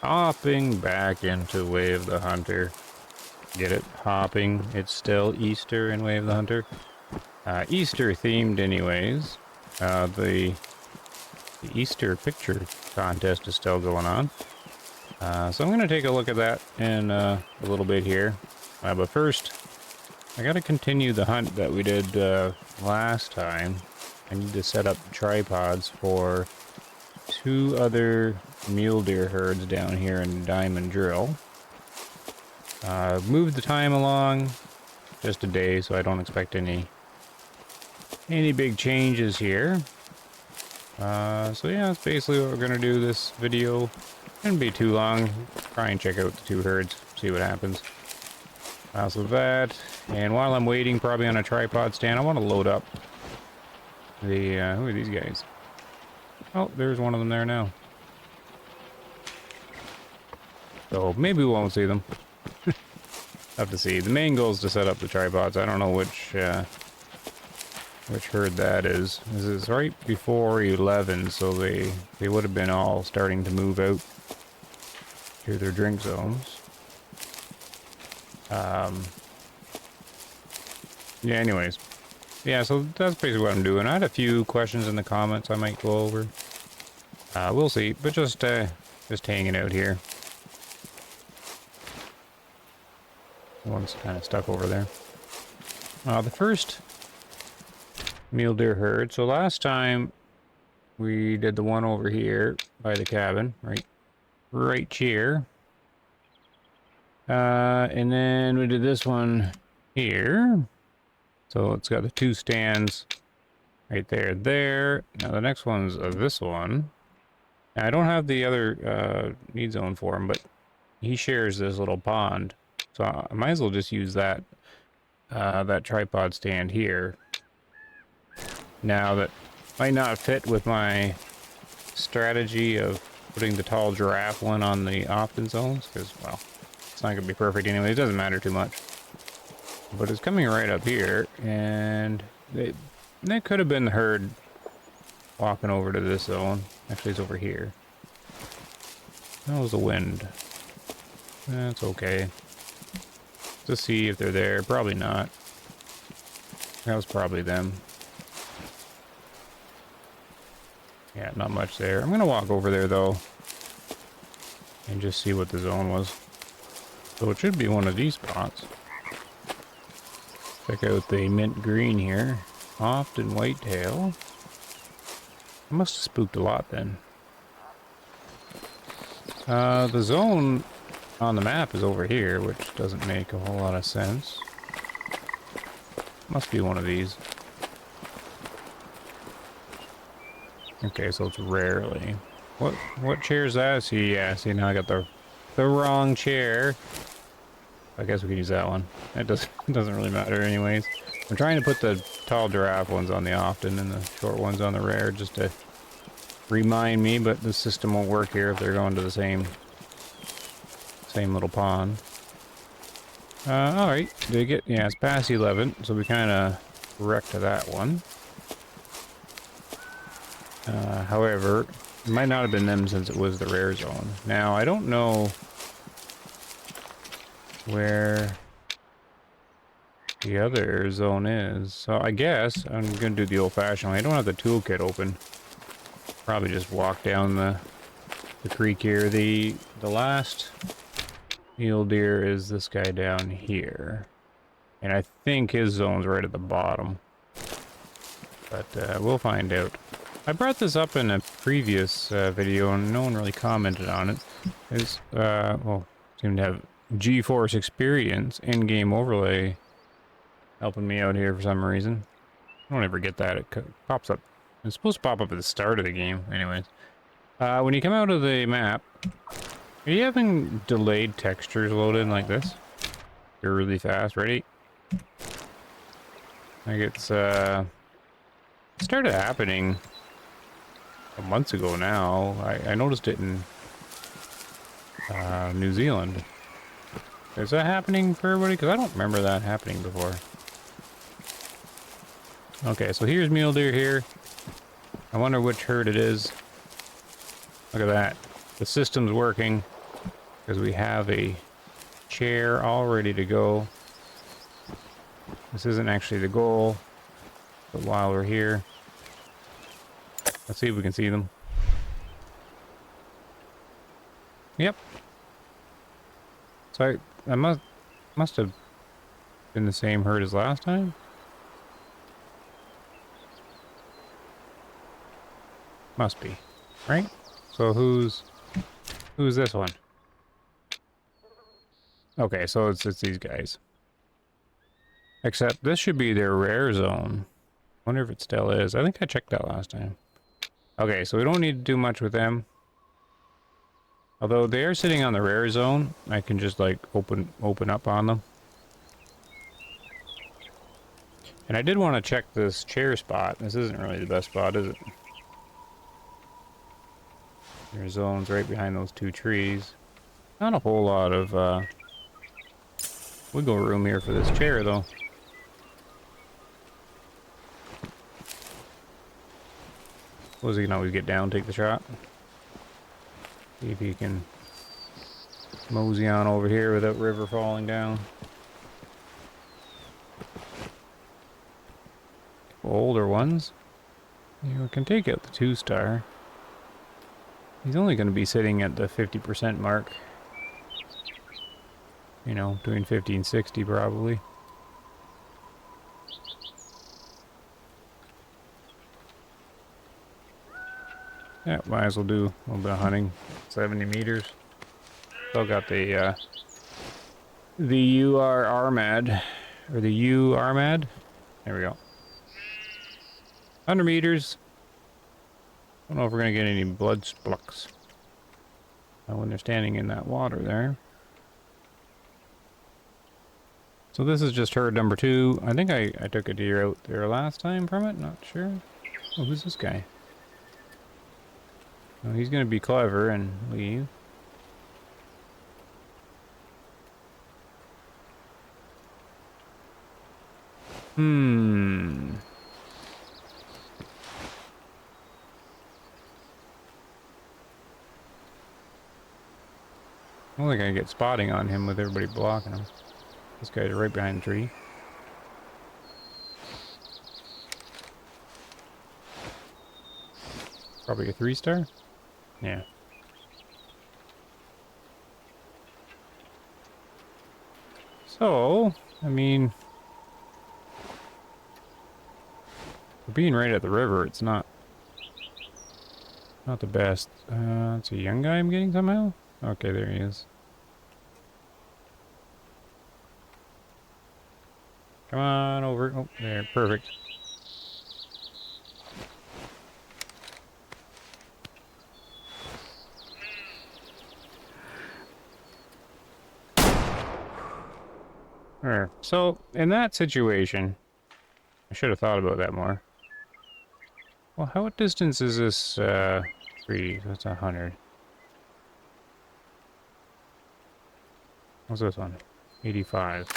Hopping back into Way of the Hunter. Get it? Hopping. It's still Easter in Way of the Hunter. Easter themed anyways. The Easter picture contest is still going on. So I'm going to take a look at that in a little bit here. But first, I got to continue the hunt that we did last time. I need to set up tripods for 2 other mule deer herds down here in Diamond Drill. Moved the time along just a day, so I don't expect any big changes here. So yeah, that's basically what we're gonna do this video. Shouldn't be too long. Try and check out the 2 herds, see what happens. So that, and while I'm waiting, probably on a tripod stand, I want to load up the, who are these guys? Oh, there's one of them there now. So maybe we won't see them. Have to see. The main goal is to set up the tripods. I don't know which herd that is. This is right before 11, so they would have been all starting to move out to their drink zones. Yeah, anyways. Yeah, so that's basically what I'm doing. I had a few questions in the comments I might go over. We'll see, but just hanging out here. One's kind of stuck over there. The first mule deer herd. So last time we did the one over here by the cabin, right here. And then we did this one here. So it's got the 2 stands right there. Now the next one's this one. Now, I don't have the other need zone for him, but he shares this little pond. So I might as well just use that tripod stand here. Now that might not fit with my strategy of putting the tall giraffe one on the opt-in zones, because, well, it's not going to be perfect anyway. It doesn't matter too much. But it's coming right up here, and that could have been the herd walking over to this zone. Actually, it's over here. That was the wind. That's okay. Just see if they're there. Probably not. That was probably them. Yeah, not much there. I'm going to walk over there, though, and just see what the zone was. So it should be one of these spots. Check out the mint green here. Oft and whitetail. I must have spooked a lot then. The zone on the map is over here, which doesn't make a whole lot of sense. Must be one of these. Okay, so it's rarely. What chair is that? See, yeah, see now I got the wrong chair. I guess we can use that one. It doesn't really matter anyways. I'm trying to put the tall giraffe ones on the often and the short ones on the rare just to remind me, but the system won't work here if they're going to the same little pond. Alright, yeah, it's past 11, so we kind of wrecked that one. However, it might not have been them since it was the rare zone. Now, I don't know where the other zone is. So I guess I'm going to do the old-fashioned way. I don't have the toolkit open. Probably just walk down the creek here. The last mule deer is this guy down here. And I think his zone's right at the bottom. But we'll find out. I brought this up in a previous video and no one really commented on it. It's, well, seemed to have GeForce Experience in-game overlay helping me out here for some reason. I don't ever get that. It pops up. It's supposed to pop up at the start of the game. Anyways. When you come out of the map, are you having delayed textures loaded like this? You're really fast. Ready? Like it's, started happening months ago now. I noticed it in New Zealand. Is that happening for everybody? Because I don't remember that happening before. Okay, so here's mule deer here. I wonder which herd it is. Look at that. The system's working. because we have a chair all ready to go. This isn't actually the goal, but while we're here, let's see if we can see them. Yep. So I must have been the same herd as last time. Must be, right? So who's this one? Okay, so it's these guys. Except this should be their rare zone. Wonder if it still is. I think I checked that last time. Okay, so we don't need to do much with them. Although they are sitting on the rare zone, I can just like open up on them. And I did want to check this chair spot. This isn't really the best spot, is it? There's zones right behind those two trees. Not a whole lot of wiggle room here for this chair, though. Was he can always get down, take the shot. See if he can mosey on over here without river falling down. Older ones. You can take out the 2-star. He's only going to be sitting at the 50% mark. You know, between 50 and 60 probably. Yeah, might as well do a little bit of hunting. 70 meters. Still got the UR Armad, or the U Armad. There we go. 100 meters. I don't know if we're gonna get any blood splucks when they're standing in that water there. So this is just herd number 2. I think I took a deer out there last time from it. Not sure. Oh, who's this guy? Oh, he's gonna be clever and leave. I don't think I get spotting on him with everybody blocking him. This guy's right behind the tree. Probably a 3-star? Yeah. So, I mean, for being right at the river, it's not the best. It's a young guy I'm getting somehow? Okay, there he is. Come on over. Oh, there, perfect. There. So, in that situation, I should have thought about that more. Well, what distance is this, 3? That's 100. What's this one? 85.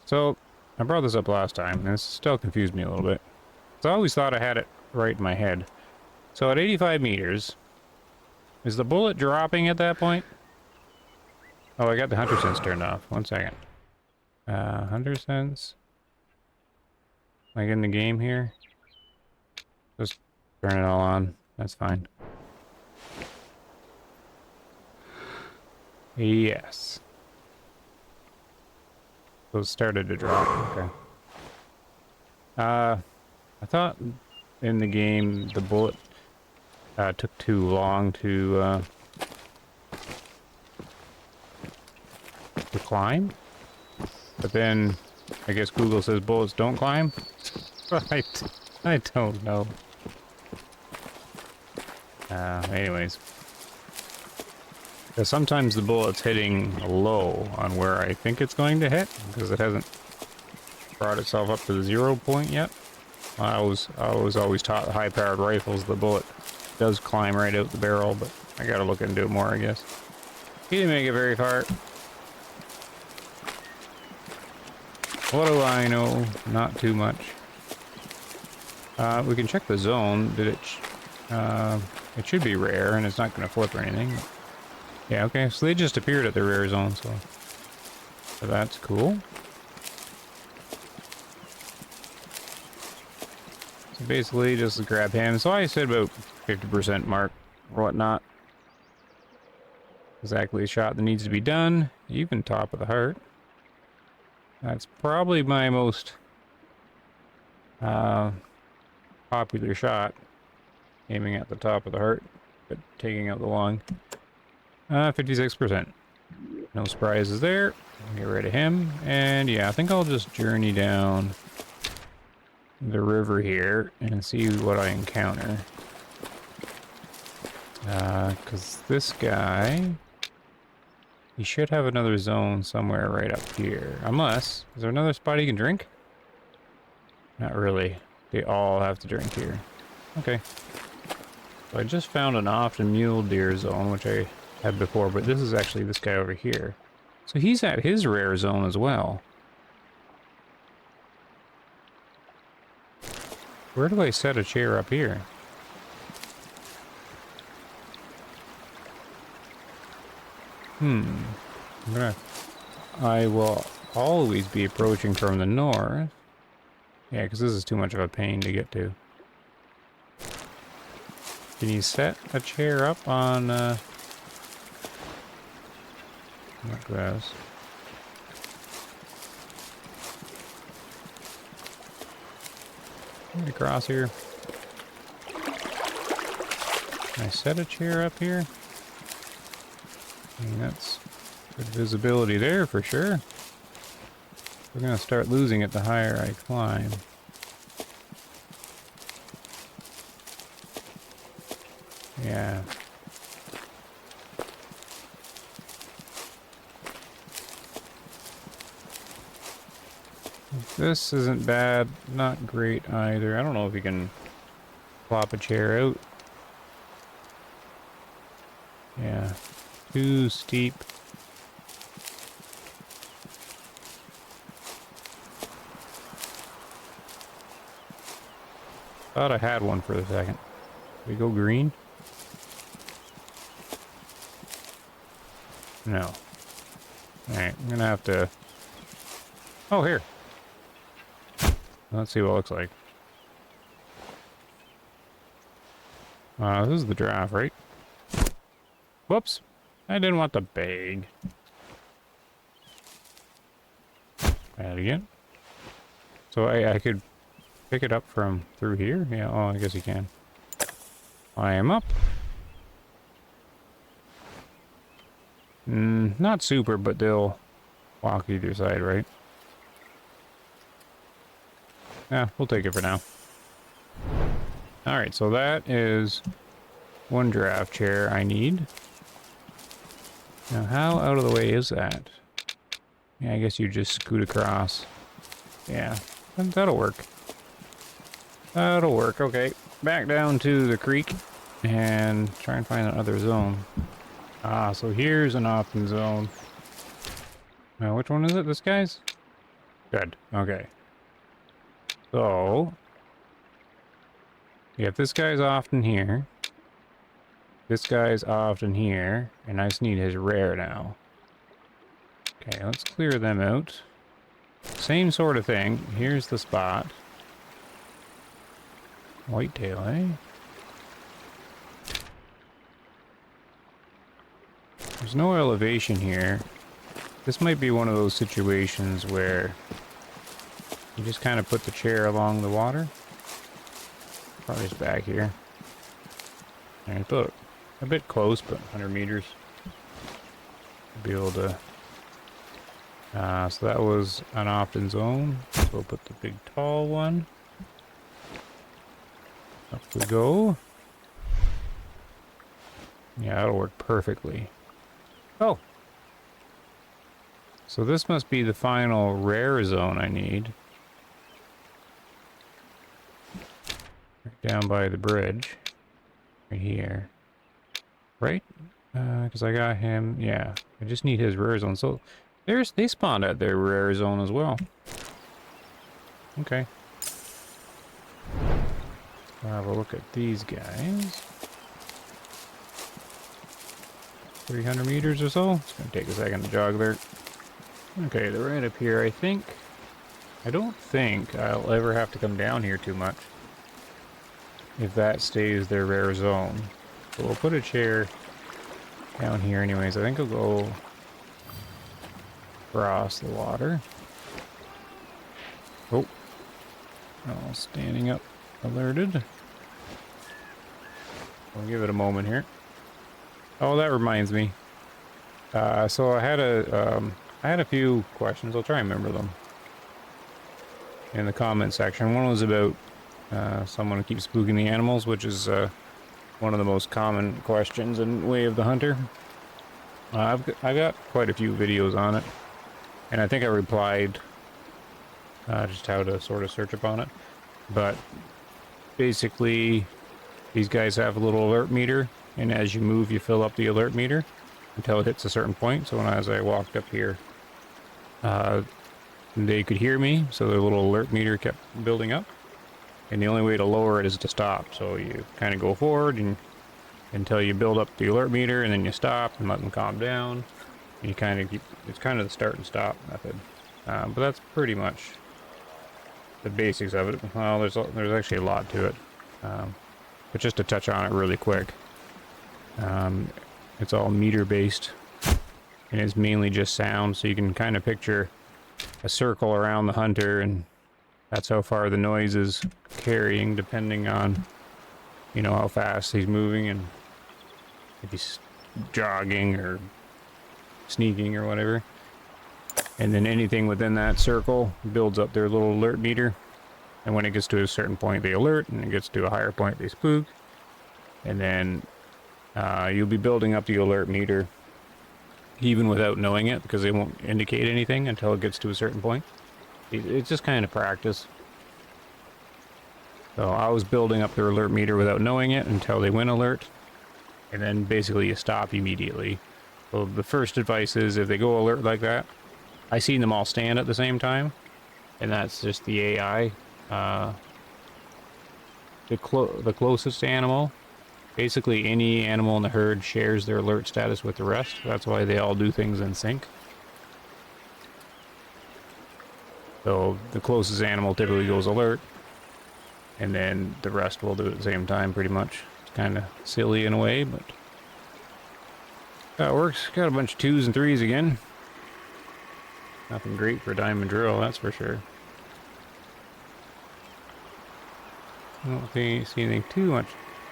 So, I brought this up last time, and this still confused me a little bit. So I always thought I had it right in my head. So at 85 meters, is the bullet dropping at that point? Oh, I got the hunter sense turned off. 1 second. Hunter sense. Like in the game here. Just turn it all on. That's fine. Yes. So it started to drop. Okay. I thought in the game the bullet took too long to climb. But then I guess Google says bullets don't climb. Right. I don't know. Anyways. Because sometimes the bullet's hitting low on where I think it's going to hit, because it hasn't brought itself up to the 0 point yet. I was always taught high-powered rifles, the bullet does climb right out the barrel, but I gotta look into it more, I guess. He didn't make it very far. What do I know? Not too much. We can check the zone. Did it? It should be rare, and it's not going to flip or anything. Yeah, okay, so they just appeared at the rare zone, so that's cool. So basically, just grab him. So I said about 50% mark or whatnot. Exactly a shot that needs to be done. Even top of the heart. That's probably my most popular shot. Aiming at the top of the heart, but taking out the lung. 56%. No surprises there. Get rid of him. And yeah, I think I'll just journey down the river here and see what I encounter. Because this guy, he should have another zone somewhere right up here. Unless, is there another spot he can drink? Not really. They all have to drink here. Okay. So I just found an often mule deer zone, which I had before, but this is actually this guy over here. So he's at his rare zone as well. Where do I set a chair up here? I will always be approaching from the north. Yeah, because this is too much of a pain to get to. Can you set a chair up on, not grass? Get across here. Can I set a chair up here? I mean, that's good visibility there for sure. We're gonna start losing it the higher I climb. Yeah. This isn't bad, not great either. I don't know if you can plop a chair out. Yeah. Too steep. Thought I had one for a second. We go green? No. Alright, I'm gonna have to... Oh, here. Let's see what it looks like. This is the giraffe, right? Whoops. I didn't want the bag. Try it again. So I could pick it up from through here? Yeah, oh, I guess you can. I am up. Not super, but they'll walk either side, right? Yeah, we'll take it for now. Alright, so that is one giraffe chair I need. Now, how out of the way is that? Yeah, I guess you just scoot across. Yeah, that'll work. That'll work. Okay, back down to the creek and try and find another zone. Ah, so here's an opt-in zone. Now, which one is it? This guy's? Good. Okay. So, yeah, this guy's often here. This guy's often here, and I just need his rare now. Okay, let's clear them out. Same sort of thing. Here's the spot. Whitetail, eh? There's no elevation here. This might be one of those situations where you just kind of put the chair along the water. Probably just back here. And it's a bit close, but 100 meters. Be able to... so that was an opt-in zone. So we'll put the big tall one. Up we go. Yeah, that'll work perfectly. Oh! So this must be the final rare zone I need. Right down by the bridge. Right here. Right? Because I got him. Yeah, I just need his rare zone. So they spawned at their rare zone as well. Okay. I'll have a look at these guys. 300 meters or so. It's gonna take a second to jog there. Okay, they're right up here, I think. I don't think I'll ever have to come down here too much if that stays their rare zone. So we'll put a chair down here anyways. I think I'll go across the water. Oh. Oh, standing up alerted. I'll give it a moment here. Oh, that reminds me. So I had a few questions. I'll try and remember them in the comment section. One was about someone who keeps spooking the animals, which is one of the most common questions in Way of the Hunter. I got quite a few videos on it, and I think I replied just how to sort of search upon it. But basically, these guys have a little alert meter, and as you move, you fill up the alert meter until it hits a certain point. So as I walked up here, they could hear me, so their little alert meter kept building up. And the only way to lower it is to stop. So you kind of go forward and until you build up the alert meter, and then you stop and let them calm down. And you kind of keep, it's kind of the start and stop method. But that's pretty much the basics of it. Well, there's actually a lot to it. But just to touch on it really quick. It's all meter based, and it's mainly just sound, so you can kind of picture a circle around the hunter, and that's how far the noise is carrying, depending on, you know, how fast he's moving and if he's jogging or sneaking or whatever. And then anything within that circle builds up their little alert meter, and when it gets to a certain point they alert, and it gets to a higher point they spook. And then you'll be building up the alert meter even without knowing it, because they won't indicate anything until it gets to a certain point. It's just kind of practice. So I was building up their alert meter without knowing it until they went alert, and then basically you stop immediately. So the first advice is, if they go alert like that, I seen them all stand at the same time, and that's just the AI. The closest animal, basically any animal in the herd, shares their alert status with the rest. That's why they all do things in sync. So the closest animal typically goes alert, and then the rest will do it at the same time, pretty much. It's kind of silly in a way, but that works. Got a bunch of 2s and 3s again. Nothing great for a diamond drill, that's for sure. I don't see anything too much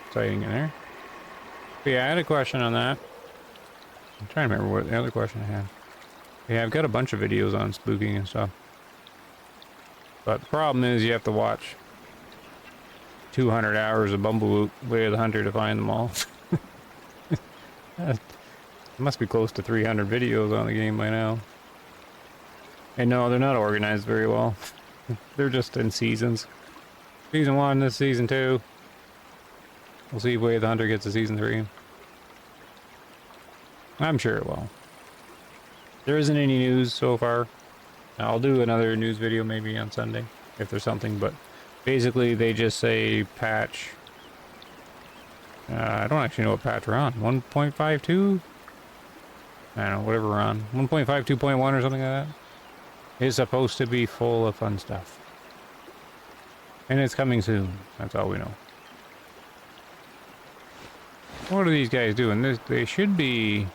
exciting in there. But yeah, I had a question on that. I'm trying to remember what the other question I had. Yeah, I've got a bunch of videos on spooking and stuff. But the problem is you have to watch 200 hours of Bumblewoot Way of the Hunter to find them all. It must be close to 300 videos on the game by now. And no, they're not organized very well. They're just in seasons. Season 1, this season 2. We'll see if Way of the Hunter gets a season 3. I'm sure it will. There isn't any news so far. I'll do another news video maybe on Sunday if there's something, but basically they just say patch. I don't actually know what patch we're on. 1.52? I don't know, whatever we're on. 1.52.1 or something like that. Is supposed to be full of fun stuff. And it's coming soon. That's all we know. What are these guys doing? They should be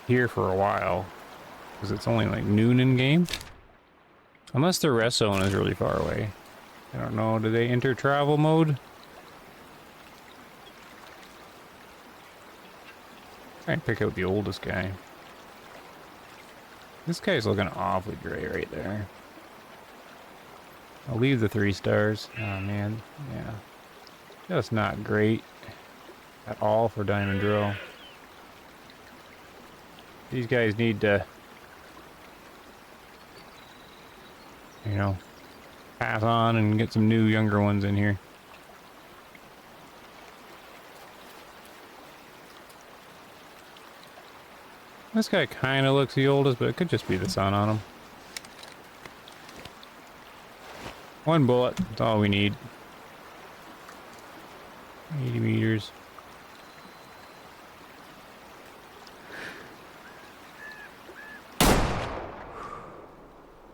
here for a while, because it's only like noon in game. Unless their rest zone is really far away. I don't know. Do they enter travel mode? Try and pick out the oldest guy. This guy's looking awfully gray right there. I'll leave the 3 stars. Oh man, yeah. That's not great at all for Diamond Drill. These guys need to, you know, pass on and get some new younger ones in here. This guy kind of looks the oldest, but it could just be the sun on him. 1 bullet, that's all we need. 80 meters.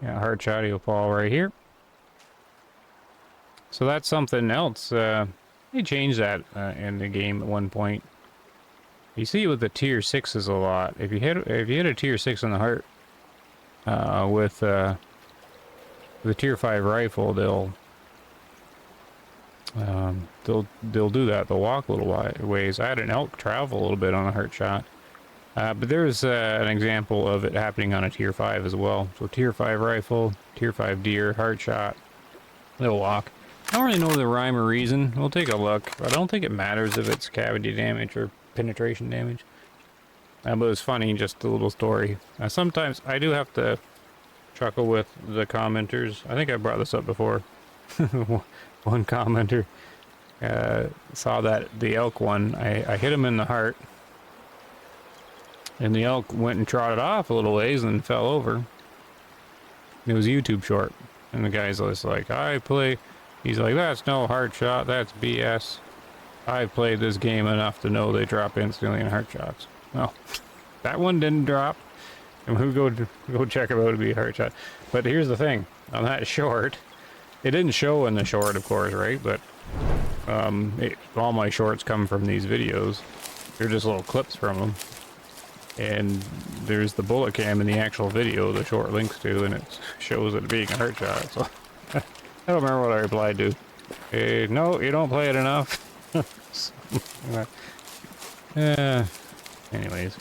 Yeah, hard shot, he'll fall right here. So that's something else. They changed that in the game at one point. You see it with the tier 6s a lot. If you hit a tier 6 on the heart with the tier 5 rifle, they'll do that. They'll walk a little ways. I had an elk travel a little bit on a heart shot. But there's an example of it happening on a tier 5 as well. So tier 5 rifle, tier 5 deer, heart shot, they'll walk. I don't really know the rhyme or reason. We'll take a look. I don't think it matters if it's cavity damage or penetration damage. But it was funny, just a little story. Sometimes I do have to chuckle with the commenters. I think I brought this up before. One commenter saw that the elk one, I hit him in the heart. And the elk went and trotted off a little ways and fell over. It was a YouTube short. And the guy's just like, he's like, that's no hard shot, that's BS. I've played this game enough to know they drop instantly in hard shots. Well, that one didn't drop. And we'll go check it out to be a hard shot. But here's the thing, on that short, it didn't show in the short, of course, right? But all my shorts come from these videos. They're just little clips from them. And there's the bullet cam in the actual video the short links to, and it shows it being a hard shot. So I don't remember what I replied to. No, you don't play it enough. Anyways,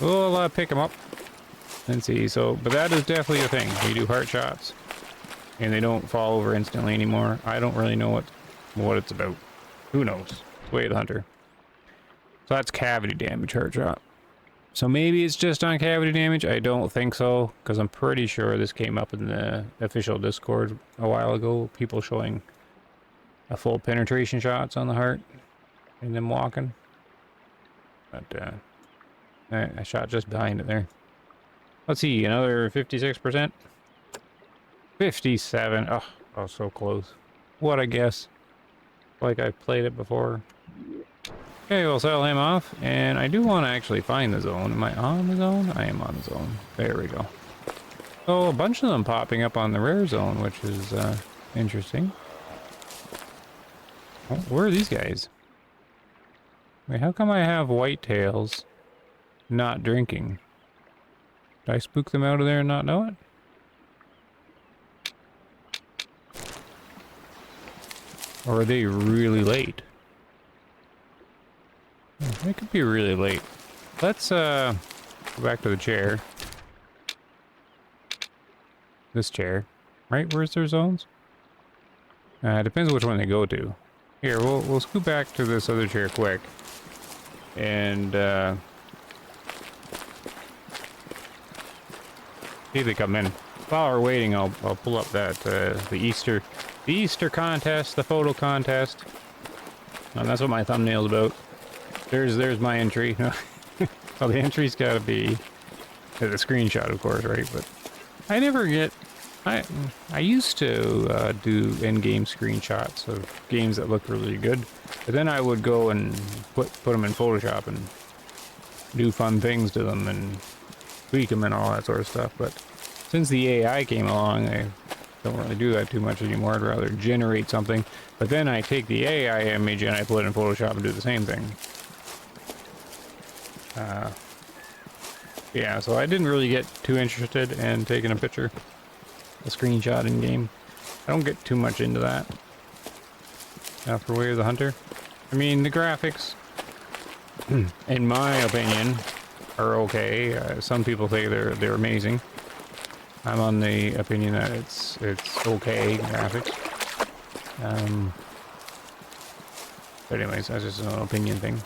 we'll pick them up and see. So, but that is definitely a thing. You do heart shots, and they don't fall over instantly anymore. I don't really know what it's about. Who knows? It's way of the hunter. So that's cavity damage heart shot. So maybe it's just on cavity damage. I don't think so, because I'm pretty sure this came up in the official Discord a while ago. People showing a full penetration shots on the heart and them walking. But I shot just behind it there. Let's see, another 56%. 57. Oh, so close. What a guess. Like I played it before. Okay, we'll sell him off, and I do want to actually find the zone. Am I on the zone? I am on the zone. There we go. So a bunch of them popping up on the rare zone, which is interesting. Oh, where are these guys? Wait, how come I have whitetails not drinking? Did I spook them out of there and not know it? Or are they really late? They could be really late. Let's go back to the chair. This chair. Right? Where's their zones? Depends which one they go to. Here, we'll scoot back to this other chair quick. And see if they come in. While we're waiting, I'll pull up that the Easter contest, the photo contest. And that's what my thumbnail's about. There's my entry. Well, the entry's got to be the screenshot, of course, right? But I never get. I used to do in-game screenshots of games that look really good, but then I would go and put them in Photoshop and do fun things to them and tweak them and all that sort of stuff. But since the AI came along, I don't really do that too much anymore. I'd rather generate something, but then I take the AI image and I put it in Photoshop and do the same thing. Yeah, so I didn't really get too interested in taking a picture, a screenshot in game. I don't get too much into that. For Way of the Hunter. I mean, the graphics, in my opinion, are okay. Some people think they're amazing. I'm on the opinion that it's okay graphics. But anyways, that's just an opinion thing.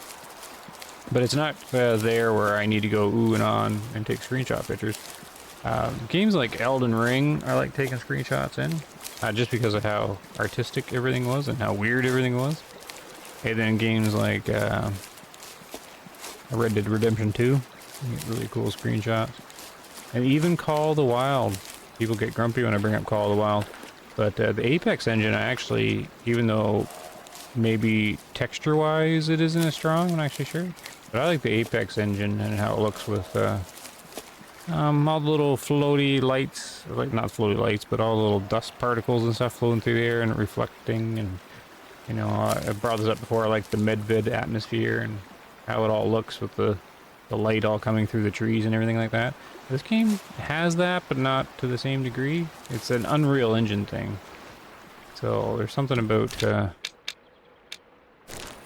But it's not there where I need to go ooh and on and take screenshot pictures. Games like Elden Ring, I like taking screenshots in, just because of how artistic everything was and how weird everything was. And then games like Red Dead Redemption 2, you get really cool screenshots. And even Call of the Wild. People get grumpy when I bring up Call of the Wild. But the Apex engine, I actually, even though maybe texture-wise it isn't as strong, I'm not actually sure. But I like the Apex engine and how it looks with All the little floaty lights, like not floaty lights, but all the little dust particles and stuff floating through the air and reflecting. And you know, I brought this up before. I like the mid-vid atmosphere and how it all looks with the light all coming through the trees and everything like that. This game has that, but not to the same degree. It's an Unreal Engine thing. So there's something about their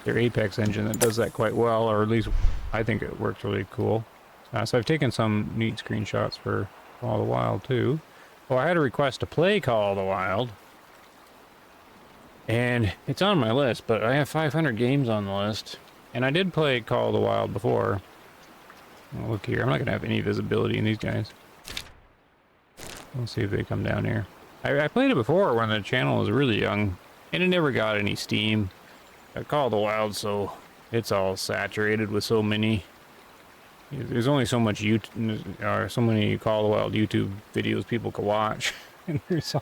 Apex engine that does that quite well, or at least I think it works really cool. So I've taken some neat screenshots for Call of the Wild too. Well, I had a request to play Call of the Wild, and it's on my list, but I have 500 games on the list, and I did play Call of the Wild before. Well, look here, I'm not gonna have any visibility in these guys. We'll see if they come down here. I played it before when the channel was really young, and it never got any steam. I Call of the Wild, so it's all saturated with so many. There's only so much so many Call of the Wild YouTube videos people could watch, and there's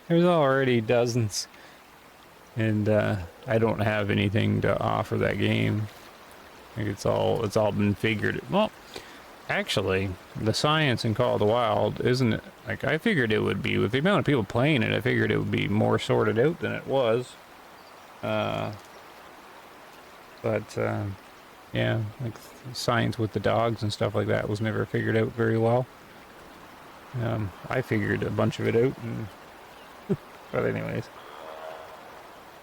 already dozens. And I don't have anything to offer that game. I think it's all been figured. Well, actually, the science in Call of the Wild isn't like I figured it would be. With the amount of people playing it, I figured it would be more sorted out than it was. Yeah, like science with the dogs and stuff like that was never figured out very well. I figured a bunch of it out, and but anyways.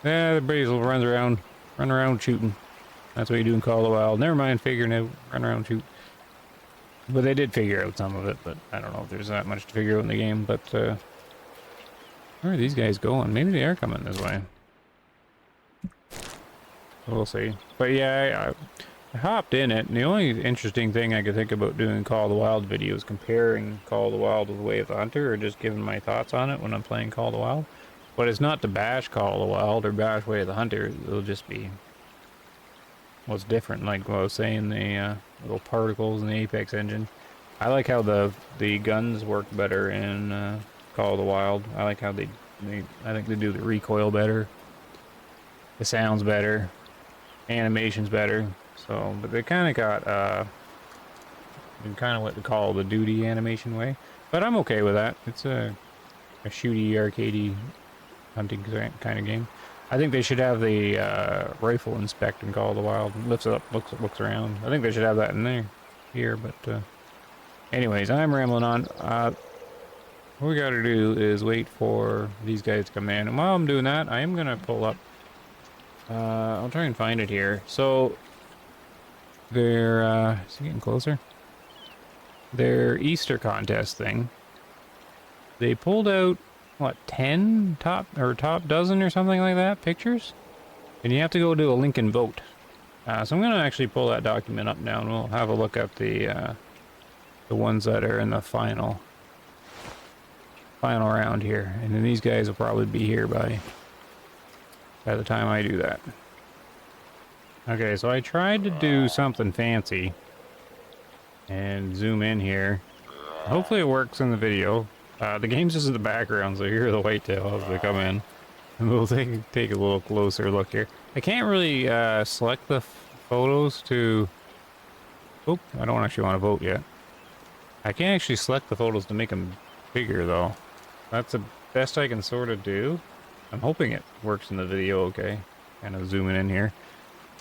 Yeah, the Basil runs around, run around shooting. That's what you do in Call of the Wild. Never mind figuring out, run around shoot. But they did figure out some of it, but I don't know if there's that much to figure out in the game. But where are these guys going? Maybe they are coming this way. We'll see. But yeah, I hopped in it, and the only interesting thing I could think about doing Call of the Wild videos, comparing Call of the Wild with Way of the Hunter, or just giving my thoughts on it when I'm playing Call of the Wild. But it's not to bash Call of the Wild or bash Way of the Hunter. It'll just be what's different, like what I was saying, the little particles in the Apex engine. I like how the guns work better in Call of the Wild. I like how I think they do the recoil better. The sound's better. Animation's better. So, but they kind of got kind of what they call the duty animation way. But I'm okay with that. It's a shooty, arcadey hunting kind of game. I think they should have the rifle inspect in Call of the Wild. Lifts it up, looks around. I think they should have that in there, here. But anyways, I'm rambling on. What we got to do is wait for these guys to come in. And while I'm doing that, I am gonna pull up. I'll try and find it here. So they're is it getting closer? Their Easter contest thing. They pulled out what, 10 top dozen or something like that pictures, and you have to go to a link and vote. So I'm gonna actually pull that document up now, and we'll have a look at the ones that are in the final round here, and then these guys will probably be here by the time I do that. Okay, so I tried to do something fancy and zoom in here. Hopefully it works in the video. The game's just in the background, so you hear the whitetail as they come in. And we'll take a little closer look here. I can't really select the photos to... Oop, I don't actually want to vote yet. I can't actually select the photos to make them bigger, though. That's the best I can sort of do. I'm hoping it works in the video okay. Kind of zooming in here.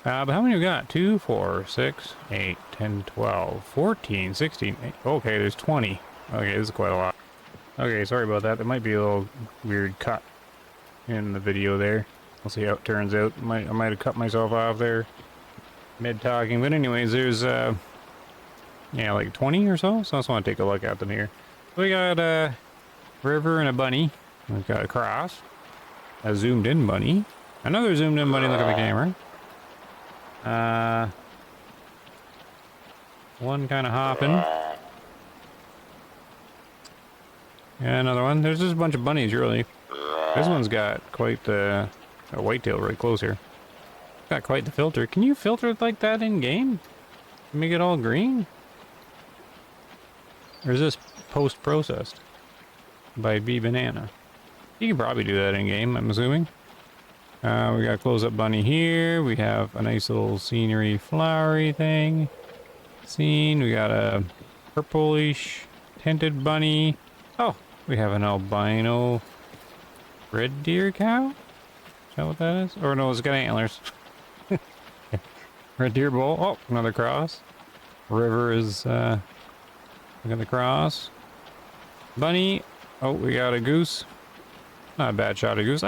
But how many we got? 2, 4, 6, 8, 10, 12, 14, 16. Okay, there's 20. Okay, this is quite a lot. Okay, sorry about that. There might be a little weird cut in the video there. We'll see how it turns out. I might have cut myself off there mid-talking. But anyways, there's, yeah, like 20 or so. So I just want to take a look at them here. We got a river and a bunny. We've got a cross. A zoomed-in bunny. Another zoomed-in bunny. Look at the camera. One kind of hopping. Yeah, another one. There's just a bunch of bunnies, really. This one's got quite the a whitetail right close here. Got quite the filter. Can you filter it like that in game? Make it all green? Or is this post-processed by B Banana? You can probably do that in game, I'm assuming. We got a close-up bunny here. We have a nice little scenery, flowery thing. Scene. We got a purplish tinted bunny. Oh, we have an albino red deer cow? Is that what that is? Or no, it's got antlers. Red deer bull. Oh, another cross. River is, look at the cross. Bunny. Oh, we got a goose. Not a bad shot of goose.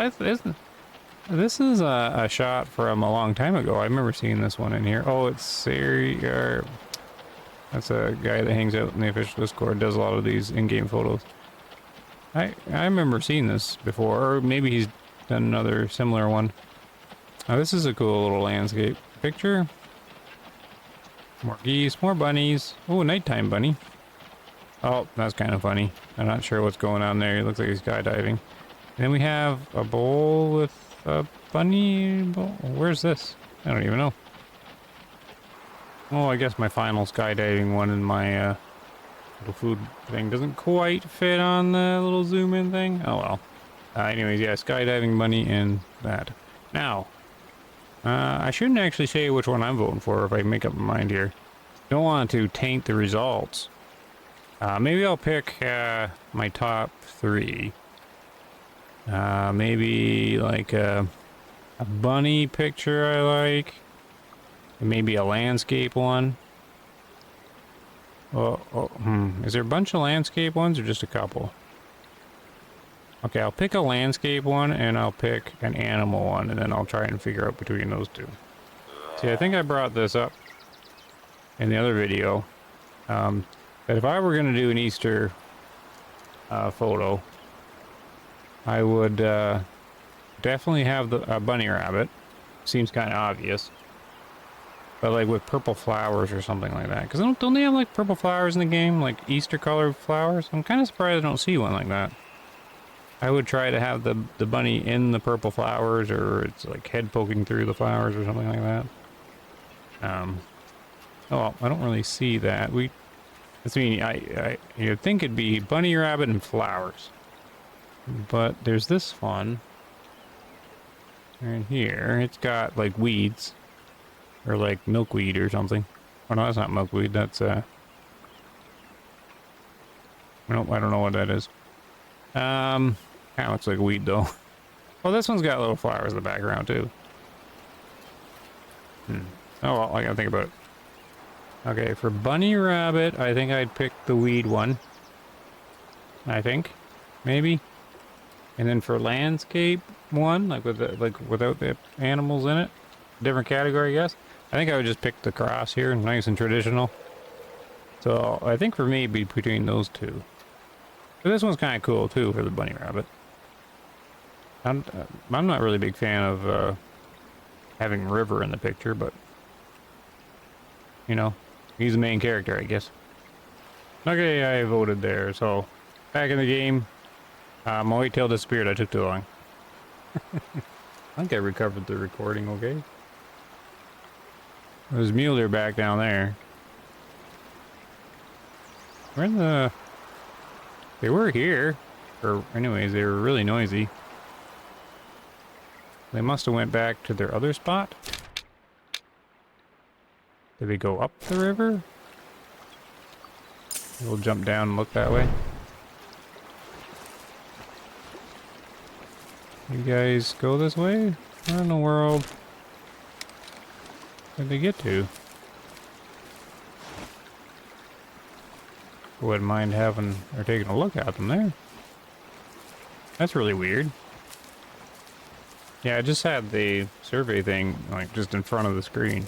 This is a shot from a long time ago. I remember seeing this one in here. Oh, it's Sari. That's a guy that hangs out in the official Discord, does a lot of these in-game photos. I remember seeing this before, or maybe he's done another similar one. Now this is a cool little landscape picture. More geese, more bunnies. Oh, nighttime bunny. Oh, that's kind of funny. I'm not sure what's going on there. He looks like he's skydiving. And then we have a bowl with a bunny bowl. Where's this? I don't even know. Oh, I guess my final skydiving one in my little food thing doesn't quite fit on the little zoom in thing. Oh well. Anyways, yeah, skydiving bunny and that. Now, I shouldn't actually say which one I'm voting for if I make up my mind here. Don't want to taint the results. Maybe I'll pick my top 3. Maybe like a bunny picture I like. Maybe a landscape one. Is there a bunch of landscape ones or just a couple? Okay, I'll pick a landscape one and I'll pick an animal one, and then I'll try and figure out between those two. See, I think I brought this up in the other video. That if I were going to do an Easter photo, I would definitely have a bunny rabbit. Seems kind of obvious. But like with purple flowers or something like that. Because don't they have like purple flowers in the game? Like Easter colored flowers? I'm kind of surprised I don't see one like that. I would try to have the bunny in the purple flowers, or it's like head poking through the flowers or something like that. Oh, well, I don't really see that. You'd think it'd be bunny, rabbit, and flowers. But there's this one. Right here. It's got like weeds. Or like milkweed or something. Oh no, that's not milkweed, that's nope, I don't know what that is. Kind of looks like weed though. Well, this one's got little flowers in the background too. Oh well, I gotta think about it. Okay, for bunny rabbit, I think I'd pick the weed one. I think. Maybe. And then for landscape one, like without the animals in it. Different category, I guess. I think I would just pick the cross here, nice and traditional. So I think for me, it'd be between those two. But this one's kind of cool too for the bunny rabbit. I'm not really a big fan of having River in the picture, but you know, he's the main character, I guess. Okay, I voted there. So back in the game, my whitetail disappeared. I took too long. I think I recovered the recording. Okay. There's mule deer back down there. They were here. Or anyways, they were really noisy. They must have went back to their other spot. Did they go up the river? We'll jump down and look that way. You guys go this way? Where in the world? Where'd they get to? Wouldn't mind having or taking a look at them there. That's really weird. Yeah, I just had the survey thing like just in front of the screen.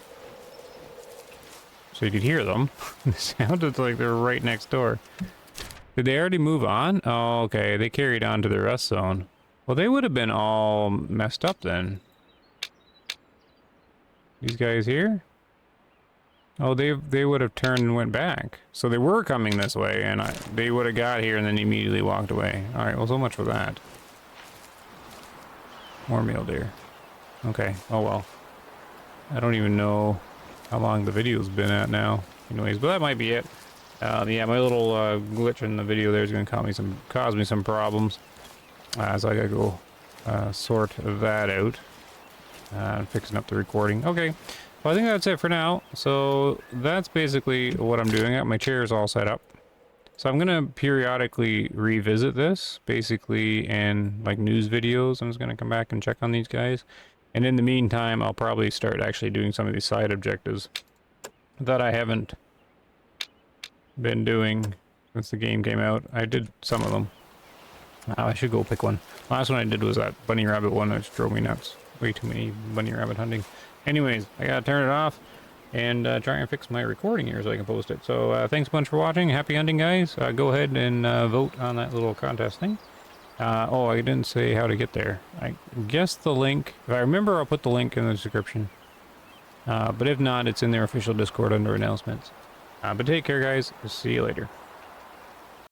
So you could hear them. It sounded like they were right next door. Did they already move on? Oh, okay. They carried on to the rest zone. Well, they would have been all messed up then. These guys here? Oh, they would have turned and went back. So they were coming this way, and they would have got here and then immediately walked away. All right, well, so much for that. More mule deer. Okay, oh well. I don't even know how long the video's been at now. Anyways, but that might be it. Yeah, my little glitch in the video there is going to cause me some problems. So I gotta go sort that out. Fixing up the recording. Okay, well I think that's it for now. So that's basically what I'm doing. I got my chairs all set up. So I'm gonna periodically revisit this, basically, in like news videos. I'm just gonna come back and check on these guys. And in the meantime, I'll probably start actually doing some of these side objectives that I haven't been doing since the game came out. I did some of them. I should go pick one. Last one I did was that bunny rabbit one, which drove me nuts. Way too many bunny rabbit hunting. Anyways, I gotta turn it off and try and fix my recording here so I can post it. So thanks a bunch for watching. Happy hunting, guys. Go ahead and vote on that little contest thing. Oh, I didn't say how to get there. I guess the link, if I remember, I'll put the link in the description. But if not, it's in their official Discord under announcements. But take care, guys. See you later.